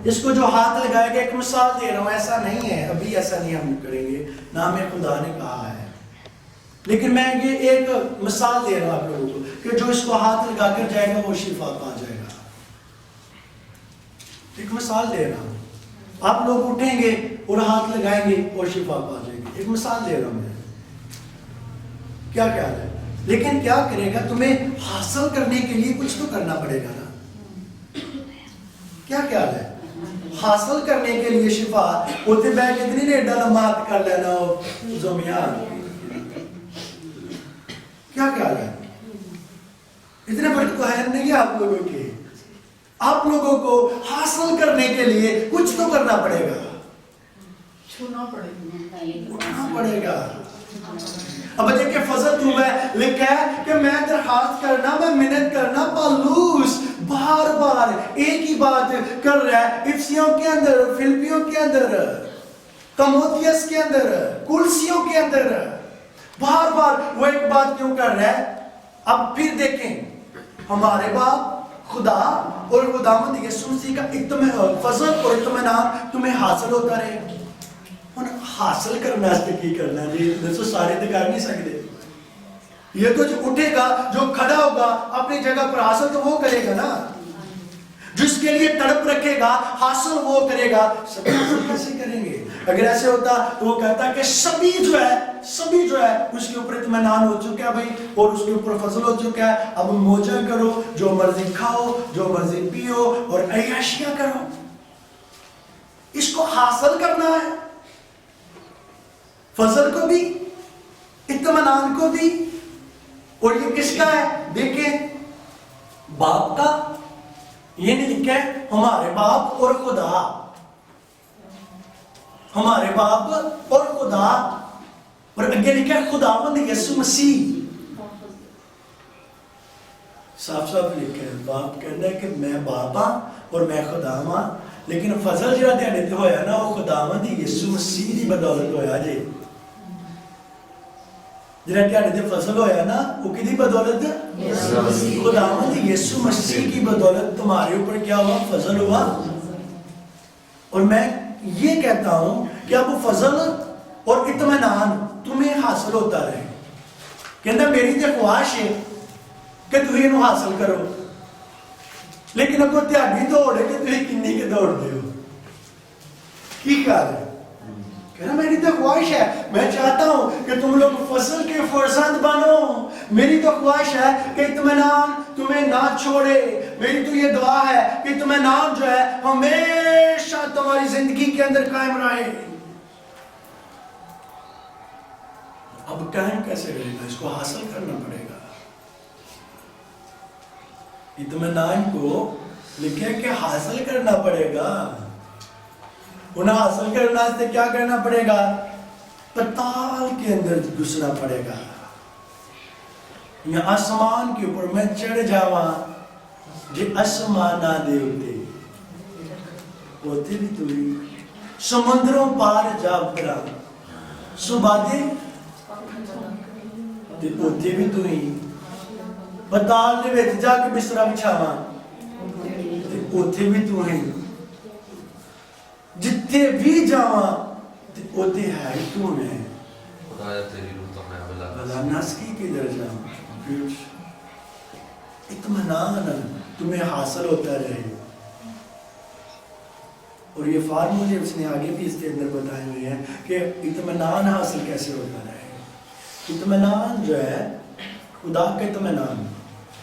اس کو جو ہاتھ لگائے گا، ایک مثال دے رہا ہوں، ایسا نہیں ہے، ابھی ایسا نہیں ہم کریں گے، نہ ہمیں خدا نے کہا ہے، لیکن میں یہ ایک مثال دے رہا ہوں آپ لوگوں کو کہ جو اس کو ہاتھ لگا کر جائے گا وہ شفا پا جائے گا۔ ایک مثال دے رہا ہوں، آپ لوگ اٹھیں گے اور ہاتھ لگائیں گے اور شفا پا جائے گی، ایک مثال دے رہا ہوں میں۔ کیا خیال ہے؟ لیکن کیا کرے گا، تمہیں حاصل کرنے کے لیے کچھ تو کرنا پڑے گا نا۔ کیا خیال ہے؟ حاصل کرنے کے لیے شفا ہوتے بیٹھ اتنی نہیں ڈالا مات کر لینا ہو زمیان۔ کیا خیال ہے؟ اتنے بڑے تو ہے نہیں آپ لوگوں کے، آپ لوگوں کو حاصل کرنے کے لیے کچھ تو کرنا پڑے گا، چھونا پڑے گا۔ اب دیکھیں فضل تو ہے، لکھا ہے کہ میں درخواست کرنا، میں منت کرنا، پالوس بار بار ایک ہی بات کر رہا ہے، افسیوں کے اندر، فلپیوں کے اندر، تموتھیس کے اندر، کلسیوں کے اندر، بار بار وہ ایک بات کیوں کر رہا ہے؟ اب پھر دیکھیں ہمارے باپ خدا اور خداوند یسوع مسیح کا فضل اور اطمینان تمہیں حاصل ہوتا رہے۔ حاصل کرنا کی کرنا جی، دوستو سارے تو کر نہیں سکتے، یہ تو جو اٹھے گا, جو کھڑا ہوگا, اپنی جگہ پر حاصل تو وہ کرے گا نا. جس کے لیے تڑپ رکھے گا حاصل وہ کرے گا. سبھی حاصل کیسے کریں گے؟ اگر ایسے ہوتا تو وہ کہتا کہ سبھی جو ہے اس کے اوپر اطمینان ہو چکا ہے بھائی, اور اس کے اوپر فضل ہو چکا ہے, اب موجہ کرو, جو مرضی کھاؤ, جو مرضی پیو اور عیاشیاں کرو. اس کو حاصل کرنا ہے, فضل کو بھی, اطمینان کو بھی. اور یہ کس کا ہے؟ دیکھیں, باپ کا. یہ نہیں لکھا ہے ہمارے باپ اور خدا, ہمارے باپ اور خدا, اور اگے لکھا ہے خداوند یسوع مسیح. صاف صاف لکھا ہے. باپ کہنا ہے کہ میں باپ ہاں اور میں خدا ہاں, لیکن فضل جہاں دیتے ہویا نا وہ خداوند یسوع مسیح دی بدولت ہویا جی. جہاں دیتے فضل ہویا نا وہ کدی بدولت؟ خداوند یسوع مسیح کی بدولت تمہارے اوپر کیا ہوا؟ فضل ہوا. اور میں یہ کہتا ہوں کہ اب فضل اور اطمینان تمہیں حاصل ہوتا رہے. کہنا میری تو خواہش ہے کہ تھی انہوں حاصل کرو, لیکن اب وہ تیاری دوڑ ہے کہ تھی کنی کے دوڑ دے ہو کی کار ہے. کہنا میری تو خواہش ہے, میں چاہتا ہوں کہ تم لوگ فضل کے فرزند بنو. میری تو خواہش ہے کہ اطمینان تمہیں نہ چھوڑے. میری تو یہ دعا ہے کہ اطمینان جو ہے ہمیشہ تمہاری زندگی کے اندر قائم رہے. اب قائم کیسے رہے گا؟ اس کو حاصل کرنا پڑے گا. اطمینان کو لکھے کہ حاصل کرنا پڑے گا. انہیں حاصل کرنا سے کیا کرنا پڑے گا؟ پتال کے اندر گھسنا پڑے گا. یہ آسمان کے اوپر میں چڑھ جاواں جی آسمان نہ دے ہوتے بھی تو ہی سمندروں پار جا پڑا صبح دے ہوتے بھی تو ہی پتال دے وچ جا کے بستر بچھاواں ہوتے بھی تو ہی جتنے بھی جاواں ہوتے ہے تو میں خدایا تیری روح تو میں بلا نسکی کی درجہ اطمینان تمہیں حاصل ہوتا رہے. اور یہ فارمولے اس نے آگے بھی اس کے اندر بتائے ہوئے ہیں کہ اطمینان حاصل کیسے ہوتا رہے. اطمینان جو ہے خدا کا اطمینان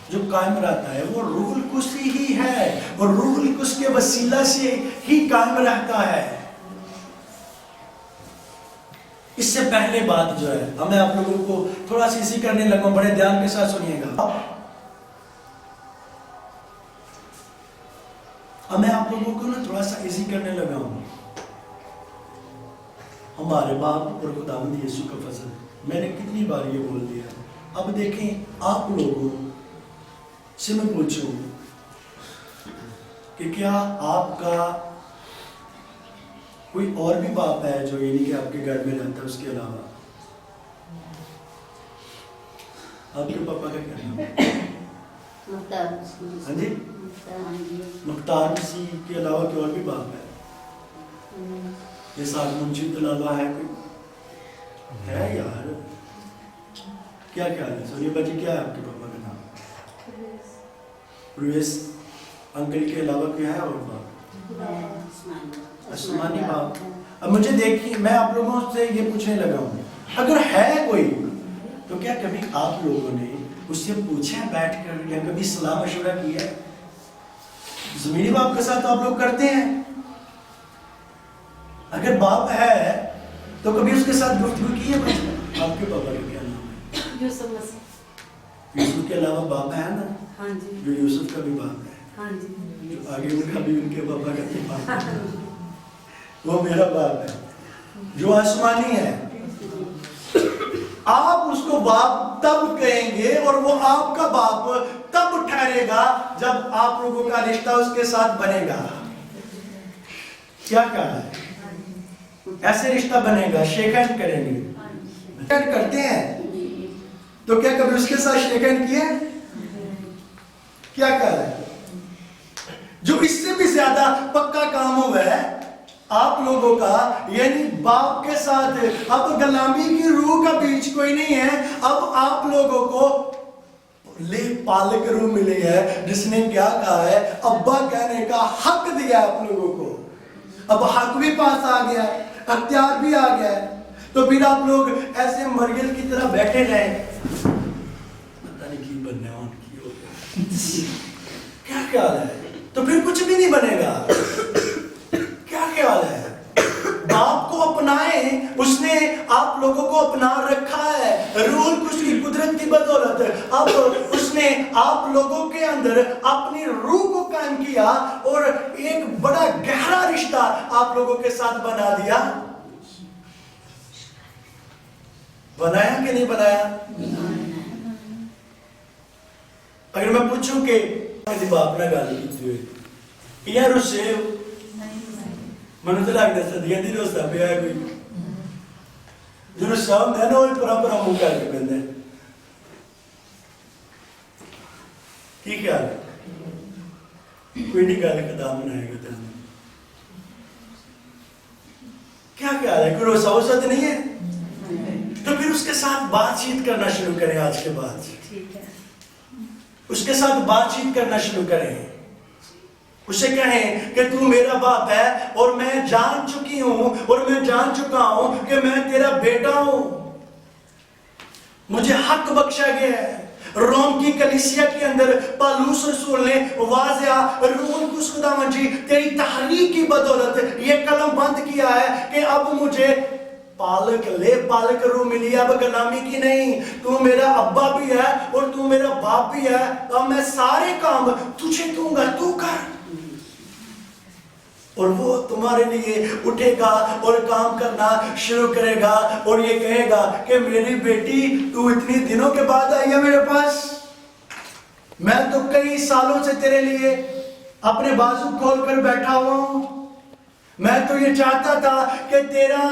جو قائم رہتا ہے وہ روح القدس ہی ہے, اور روح القدس کے وسیلہ سے ہی قائم رہتا ہے. اس سے پہلے بات جو ہے میں آپ لوگوں کو تھوڑا سی اسی کرنے لگا, بڑے دھیان کے ساتھ سنیے گا. میں آپ لوگوں کو نا تھوڑا سا ایزی کرنے لگا ہوں. ہمارے باپ اور خداوند یسوع کا فضل, میں نے کتنی بار یہ بول دیا. اب دیکھیں آپ لوگوں سے میں پوچھوں کہ کیا آپ کا کوئی اور بھی باپ ہے جو یعنی کہ آپ کے گھر میں رہتا ہے اس کے علاوہ؟ آپ کے پاپا کا کیا نام ہے؟ ہاں جی, مختار مسیح کے علاوہ کوئی اور بھی باپ ہے؟ یہ ساتھ منشی دلالہ ہے کوئی ہے یار؟ کیا خیال ہے سونیا بچی, کیا ہے آپ کے پاپا کا نام؟ پرویس. انکل کے علاوہ کوئی ہے اور باپ؟ آسمانی باپ. اب مجھے دیکھیے, میں آپ لوگوں سے یہ پوچھنے لگا ہوں, اگر ہے کوئی تو کیا کبھی آپ لوگوں نے اس سے پوچھا ہے بیٹھ کر, یا کبھی صلاح مشورہ کیا ہے؟ زمینی باپ کے ساتھ آپ لوگ کرتے ہیں. اگر باپ ہے تو کبھی اس کے ساتھ گفتگو کی ہے بچہ؟ آپ کے پاپا کا کیا نام ہے؟ یوسف مسیح. یوسف کے علاوہ باپ ہے نا؟ ہاں جی. جو یوسف کا بھی باپ ہے, ہاں جی. جو آگے ان کا بھی ان کے پاپا کا بھی باپ ہے, وہ میرا باپ ہے جو آسمانی ہے. آپ اس کو باپ تب کہیں گے اور وہ آپ کا باپ تب ٹھہرے گا جب آپ لوگوں کا رشتہ اس کے ساتھ بنے گا. کیا کہا ہے؟ ایسے رشتہ بنے گا, شیک ہینڈ کریں گے. کرتے ہیں تو کیا کبھی اس کے ساتھ شیک ہینڈ کیا ہے؟ کیا کہا ہے؟ جو اس سے بھی زیادہ پکا کام ہوا ہے آپ لوگوں کا یعنی باپ کے ساتھ اب غلامی کی روح کا بیچ کوئی نہیں ہے. اب آپ لوگوں کو لے پالک روح ملی ہے جس نے کیا کہا ہے, ابا کہنے کا حق دیا آپ لوگوں کو. اب حق بھی پاس آ گیا ہے, اختیار بھی آ گیا ہے. تو پھر آپ لوگ ایسے مرگل کی طرح بیٹھے رہیں, پتہ نہیں کی بننے ان کی ہو گیا, کیا خیال ہے؟ تو پھر کچھ بھی نہیں بنے گا. کیا خیال ہے؟ باپ کو اپنائیں, اس نے آپ لوگوں کو اپنا رکھا ہے روح القدس کی قدرت کی بدولت. اب اس نے آپ لوگوں کے اندر اپنی روح کو قائم کیا اور ایک بڑا گہرا رشتہ آپ لوگوں کے ساتھ بنا دیا. بنایا کہ نہیں بنایا؟ اگر میں پوچھوں کہ باپ نے گالی کی ہوئی یا رسے منو تو لگتا ہے صدیاں دی روستا پہ آئے کوئی جو رسا ہوں ہے نا وہی پورا پورا منہ کر کے پہنتے ہیں. کی خیال ہے؟ کوئی نہیں گالی قدام بنائے گا تیرے. کیا خیال ہے؟ کوئی روسا وسا تو نہیں ہے؟ تو پھر اس کے ساتھ بات چیت کرنا شروع کریں. آج کے بعد اس کے ساتھ بات چیت کرنا شروع کریں. اسے کہیں کہ تو میرا باپ ہے اور میں جان چکی ہوں اور میں جان چکا ہوں کہ میں تیرا بیٹا ہوں. مجھے حق بخشا گیا ہے. روم کی کلیسیا کے اندر پالوس رسول نے واضح روح القدس خداوند جی تیری تحریک کی بدولت یہ قلم بند کیا ہے کہ اب مجھے پالک لے پالک روح ملی ہے, اب غلامی کی نہیں. تو میرا ابا بھی ہے اور تو میرا باپ بھی ہے. اب میں سارے کام تجھے دوں گا, تو کر. اور وہ تمہارے لیے اٹھے گا اور کام کرنا شروع کرے گا اور یہ کہے گا کہ میری بیٹی تو اتنی دنوں کے بعد آئی ہے میرے پاس. میں تو کئی سالوں سے تیرے لیے اپنے بازو کھول کر بیٹھا ہوا ہوں. میں تو یہ چاہتا تھا کہ تیرا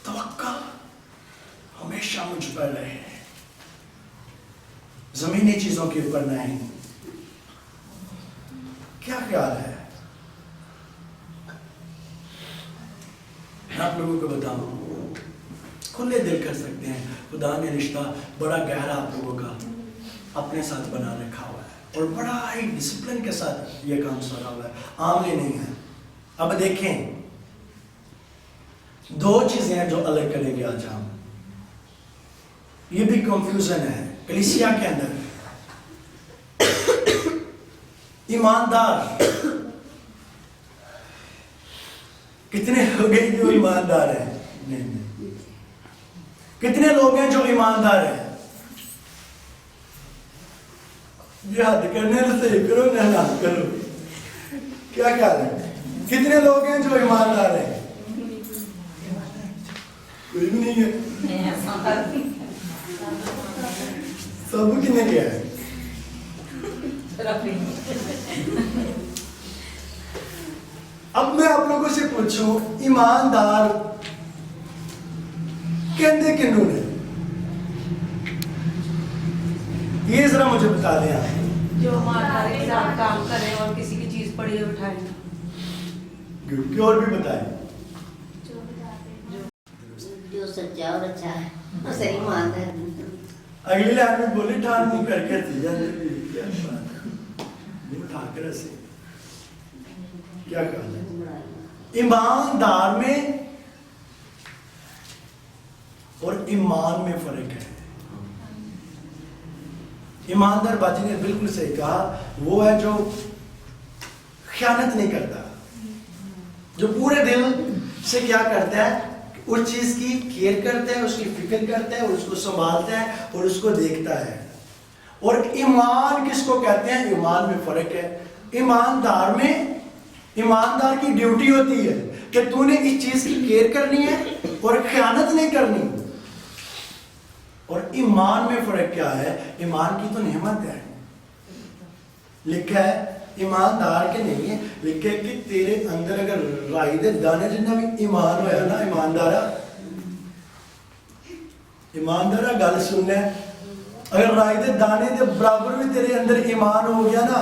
توقع ہمیشہ مجھ پر رہے, زمینی چیزوں کے اوپر نہیں. کیا خیال ہے؟ میں آپ لوگوں کو بتاؤں, کھلے دل کر سکتے ہیں. خدا نے رشتہ بڑا گہرا آپ لوگوں کا اپنے ساتھ بنا رکھا ہوا ہے اور بڑا ہی ڈسپلن کے ساتھ یہ کام سارا ہوا ہے, عام نہیں ہے. اب دیکھیں, دو چیزیں ہیں جو الگ کریں گے آج ہم. یہ بھی کنفیوژن ہے کلیسیا کے اندر. ایماندار, کتنے لوگ ہیں جو ایماندار ہیں؟ نہیں. کتنے لوگ ہیں جو ایماندار ہیں؟ یہ حد کرنے سے کرو نہ کرو. کیا خیال ہے؟ کتنے لوگ ہیں جو ایماندار ہیں؟ کوئی بھی نہیں ہے. سب کتنے کیا ہے؟ اب میں آپ لوگوں سے پوچھوں, ایماندار کہندے کنوں نے؟ یہ ذرا مجھے بتا دیں آپ. جو ہمارے کے ساتھ کام کریں اور کسی کی چیز پڑی ہے اٹھائیں. کہ اور بھی بتائیں. جو سچا اور اچھا ہے وہ صحیح مانتا ہے. اگلے آدمی بولے ٹھان نہیں کر کے تھی اٹھا کر ایسے. کیا کہا ہے؟ ایماندار میں اور ایمان میں فرق ہے. ایماندار باجی نے بالکل صحیح کہا, وہ ہے جو خیانت نہیں کرتا, جو پورے دل سے کیا کرتا ہے, اس چیز کی کیئر کرتا ہے, اس کی فکر کرتا ہے, اس کو سنبھالتا ہے اور اس کو دیکھتا ہے. اور ایمان کس کو کہتے ہیں؟ ایمان میں فرق ہے. ایماندار میں ایماندار کی ڈیوٹی ہوتی ہے کہ تو نے اس چیز کی کیئر کرنی ہے اور خیانت نہیں کرنی. اور ایمان میں فرق کیا ہے؟ ایمان کی تو نعمت ہے. لکھا ہے ایماندار کے نہیں ہے, لکھا ہے کہ تیرے اندر اگر رائی دے دانے جنہ بھی ایمان ہویا نا, ایماندارہ گل سننا ہے, اگر رائی دے دانے دے برابر بھی تیرے اندر ایمان ہو گیا نا,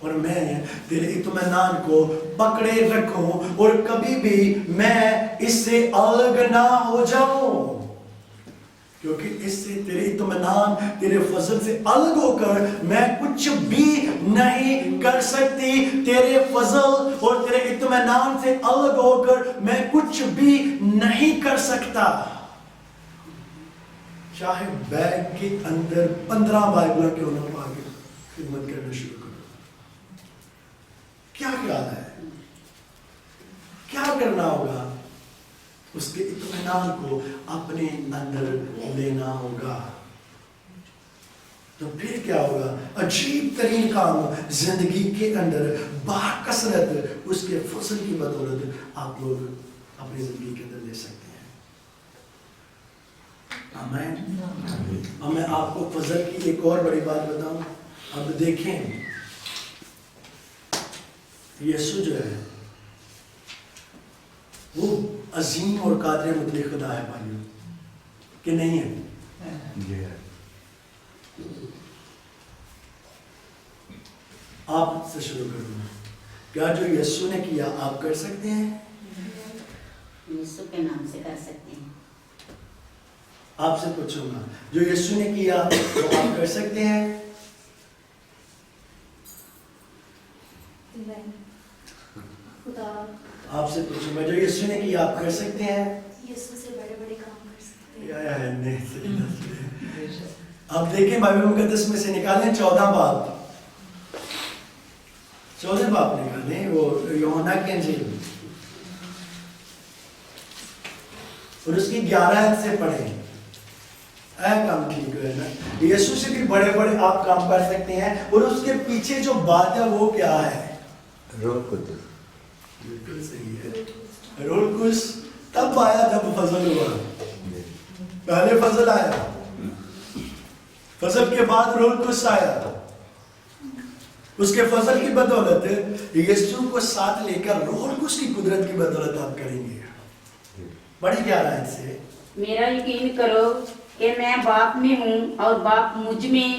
اور میں تیرے اطمینان کو پکڑے رکھوں اور کبھی بھی میں اس سے الگ نہ ہو جاؤں، کیونکہ اس سے تیرے اطمینان تیرے فضل سے الگ ہو کر میں کچھ بھی نہیں کر سکتی۔ تیرے فضل اور تیرے اطمینان سے الگ ہو کر میں کچھ بھی نہیں کر سکتا۔ چاہے بیگ کے اندر 15 بائبلیں کیوں نہ پا کے خدمت کرنا شروع کرو۔ کیا خیال ہے؟ کیا کرنا ہوگا؟ اس کے اطمینان کو اپنے اندر لینا ہوگا، تو پھر کیا ہوگا؟ عجیب ترین کام زندگی کے اندر باکثرت اس کے فضل کی بدولت آپ لوگ اپنی زندگی کے اندر لے سکتے ہیں۔ آمین۔ اور میں آپ کو فضل کی ایک اور بڑی بات بتاؤں۔ اب دیکھیں، یسوع جو ہے وہ عظیم اور قادر مطلق خدا ہے بھائیوں، کہ نہیں ہے؟ آپ سے شروع کروں، کیا جو یسوع نے کیا آپ کر سکتے ہیں؟ یسوع کے نام سے کر سکتے ہیں۔ آپ سے پوچھوں گا، جو یسوع نے کیا وہ آپ کر سکتے ہیں؟ خدا آپ سے پوچھوں گا، جو یسوع نے کیا آپ کر سکتے ہیں؟ یسوع سے بڑے بڑے کام کر سکتے ہیں۔ آپ دیکھیں بائبل مقدس میں سے نکالیں 14 باب نکالیں، وہ یوحنا کی انجیل اور اس کی 11 سے پڑھیں۔ اے کام ٹھیک ہے نا، یسوع سے بھی بڑے بڑے آپ کام کر سکتے ہیں، اور اس کے پیچھے جو بات ہے وہ کیا ہے؟ روح قدس۔ بالکل صحیح ہے۔ روح قدس تب آیا جب فضل ہوا، پہلے فضل آیا، فضل کے بعد روح قدس آیا۔ اس کے فضل کی بدولت یسوع کو ساتھ لے کر روح قدس کی قدرت کی بدولت آپ کریں گے۔ بڑی گہرا ہے سے میرا یقین کرو کہ میں باپ میں ہوں اور باپ مجھ میں،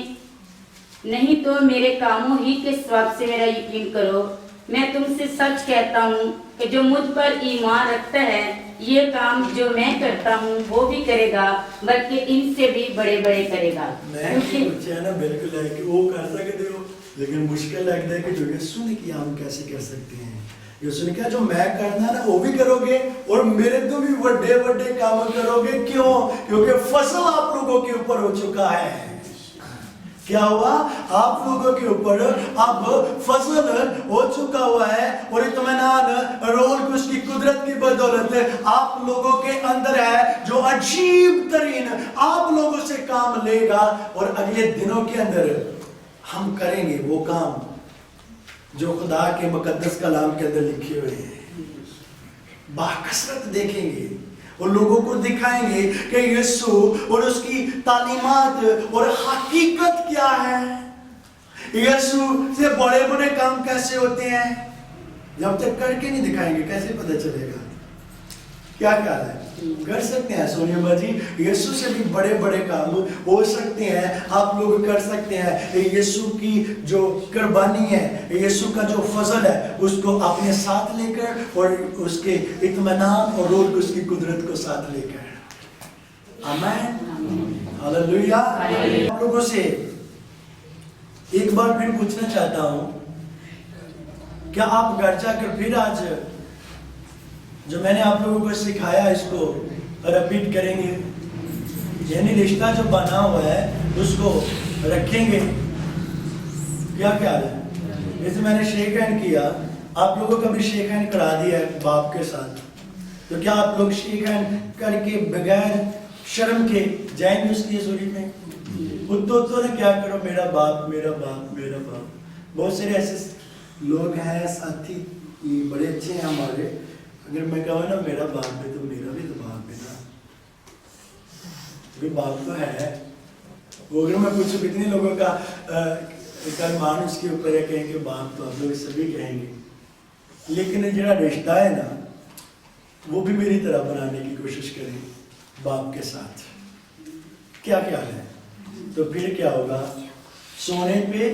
نہیں تو میرے کاموں ہی کے سبب سے میرا یقین کرو۔ میں تم سے سچ کہتا ہوں کہ جو مجھ پر ایمان رکھتا ہے یہ کام جو میں کرتا ہوں وہ بھی کرے گا، بلکہ ان سے بھی بڑے بڑے کرے گا۔ میں پوچھا نا، بالکل ہے کہ وہ کر سکتے ہو، لیکن مشکل لگتا ہے کہ جو یسوع نے کیا ہم کیسے کر سکتے ہیں؟ یسوع نے کہا جو میں کرنا نا وہ بھی کرو گے، اور میرے تو بھی بڑے بڑے کام کرو گے۔ کیوں؟ کیونکہ فضل آپ لوگوں کے اوپر ہو چکا ہے۔ کیا ہوا؟ آپ لوگوں کے اوپر اب فضل ہو چکا ہوا ہے، اور اطمینان روح القدس کی قدرت کی بدولت آپ لوگوں کے اندر ہے، جو عجیب ترین آپ لوگوں سے کام لے گا، اور اگلے دنوں کے اندر ہم کریں گے وہ کام جو خدا کے مقدس کلام کے اندر لکھے ہوئے ہیں۔ باکثرت دیکھیں گے اور لوگوں کو دکھائیں گے کہ یسوع اور اس کی تعلیمات اور حقیقت کیا ہے۔ یسوع سے بڑے بڑے کام کیسے ہوتے ہیں؟ جب تک کر کے نہیں دکھائیں گے کیسے پتہ چلے گا؟ کیا خیال ہے؟ کر سکتے ہیں سونیا باجی، یسوع سے بھی بڑے بڑے کام ہو سکتے ہیں، آپ لوگ کر سکتے ہیں۔ یسوع کی جو قربانی ہے، یسوع کا جو فضل ہے، اس کو اپنے ساتھ لے کر، اور اس کے اطمینان اور روح اس کی قدرت کو ساتھ لے کر۔ آمین، ہاللویہ۔ آپ لوگوں سے ایک بار پھر پوچھنا چاہتا ہوں، کیا آپ گھر جا کر پھر آج جو میں نے آپ لوگوں کو سکھایا اس کو ریپیٹ کریں گے؟ یعنی رشتہ جو بنا ہوا ہے اس کو رکھیں گے؟ کیا خیال ہے؟ جیسے میں نے شیک ہینڈ کیا، آپ لوگوں کا بھی شیک ہینڈ کرا دیا ہے باپ کے ساتھ، تو کیا آپ لوگ شیک ہینڈ کر کے بغیر شرم کے جائیں گے اس کی حضوری میں؟ تو نے کیا کرو، میرا باپ میرا باپ میرا باپ۔ بہت سارے ایسے لوگ ہیں، ساتھی بڑے اچھے ہیں ہمارے، اگر میں کہوں نا میرا باپ ہے تو میرا بھی تو باپ ہے نا، کیونکہ باپ تو ہے وہ۔ اگر میں پوچھوں کتنے لوگوں کا ایمان اس کے اوپر ہے، کہیں کہ باپ تو آپ لوگ سبھی کہیں گے، لیکن جڑا رشتہ ہے نا وہ بھی میری طرح بنانے کی کوشش کریں باپ کے ساتھ۔ کیا خیال ہے؟ تو پھر کیا ہوگا؟ سونے پہ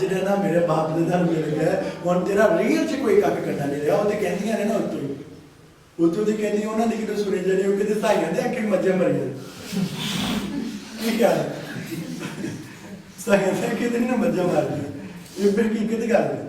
ਜਿਹੜਾ ਨਾ ਮੇਰੇ ਬਾਪ ਦੇ ਨਾਲ ਮਿਲ ਗਿਆ, ਹੁਣ ਤੇਰਾ ਰੀਅਲ ਚ ਕੋਈ ਕੱਖ ਕੱਢਾ ਨਹੀਂ ਰਿਹਾ। ਉਹ ਤੇ ਕਹਿੰਦੀਆਂ ਨੇ ਨਾ ਉਤੋਂ ਦੀ ਕਹਿੰਦੀ ਉਹਨਾਂ ਦੀ ਕਿਤੇ ਸੁਣੇ ਜਾਣੀ, ਉਹ ਕਿਤੇ ਸਾਈਆਂ ਦੇ ਅੱਗੇ ਮੱਝਾਂ ਮਰੀਆਂ ਕੀ ਕਹਿ ਸਾਈਆਂ ਦੇ ਕਿਤੇ ਨਹੀਂ ਮੱਝਾਂ ਮਾਰਦੀਆਂ, ਇਹ ਫਿਰ ਕੀ ਕਿਤੇ ਕਰਦੇ।